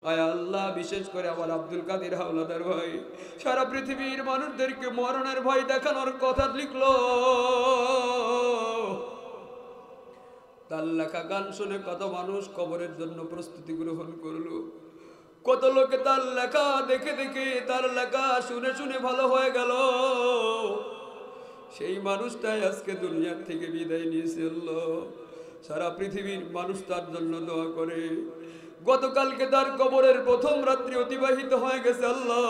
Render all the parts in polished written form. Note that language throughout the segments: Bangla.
আয় আল্লাহ, বিশেষ করে আমার আব্দুল কাদের হাওলাদার ভাই সারা পৃথিবীর মানুষদেরকে মরণের ভয় দেখানোর কথা লিখলো। তার লেখা গান শুনে কত মানুষ কবরের জন্য প্রস্তুতি গ্রহণ করলো, কত লোকে তার লেখা দেখে দেখে তার লেখা শুনে শুনে ভালো হয়ে গেল। সেই মানুষটাই আজকে দুনিয়ার থেকে বিদায় নিয়েছে। আল্লাহ, সারা পৃথিবীর মানুষ তার জন্য দোয়া করে। গতকালকে তার কবরের প্রথম রাত্রি অতিবাহিত হয়ে গেছে। আল্লাহ,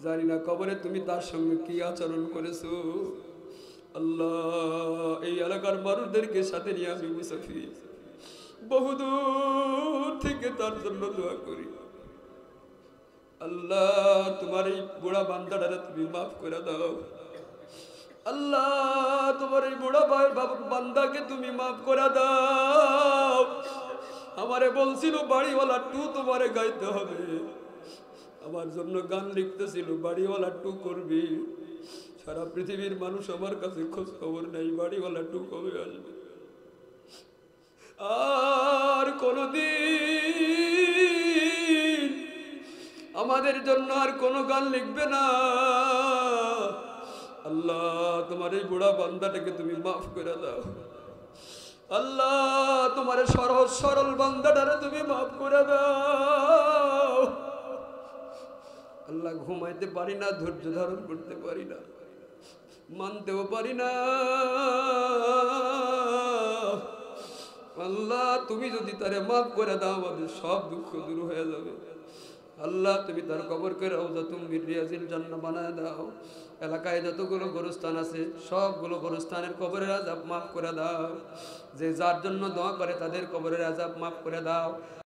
জানি না কবরে তুমি তার সঙ্গে কি আচরণ করেছো। আল্লাহ, এই এলাকার মানুষদেরকে সাথে নিয়ে আমি মুসাফির, বহুদূর থেকে তার জন্য দোয়া করি। আল্লাহ, তোমার এই বুড়া বান্দাটারে তুমি মাফ করে দাও। আল্লাহ, তোমার এই বুড়া বান্দাকে তুমি মাফ করে দাও। আমারে বলছিল বাড়িওয়ালা টু তোমারে গাইতে হবে, আমার জন্য গান লিখতেছিল বাড়িওয়ালা টু করবি। সারা পৃথিবীর মানুষ আমার কাছে খোঁজ খবর নেই বাড়িওয়ালা টু কবে আসবে। আর কোনদিন আমাদের জন্য আর কোনো গান লিখবে না। আল্লাহ, তোমার এই বুড়া বান্দাটাকে তুমি মাফ করে দাও। আল্লাহ, তোমার সহজ সরল বান্দাটারে তুমি মাফ করে দাও। আল্লাহ, ঘুমাইতে পারি না, ধৈর্য ধারণ করতে পারি না, মানতেও পারি না। আল্লাহ, তুমি যদি তারে মাফ করে দাও আমাদের সব দুঃখ দূর হয়ে যাবে। আল্লাহ, তুমি তার কবরকে রাউযাতুম মির রিয়াজিল জান্নাহ বানায় দাও। এলাকায় যতগুলো গোরস্থান আছে সবগুলো গোরস্থানের কবরের আযাব মাফ করে দাও। যে যার জন্য দোয়া করে তাদের কবরের আযাব মাফ করে দাও।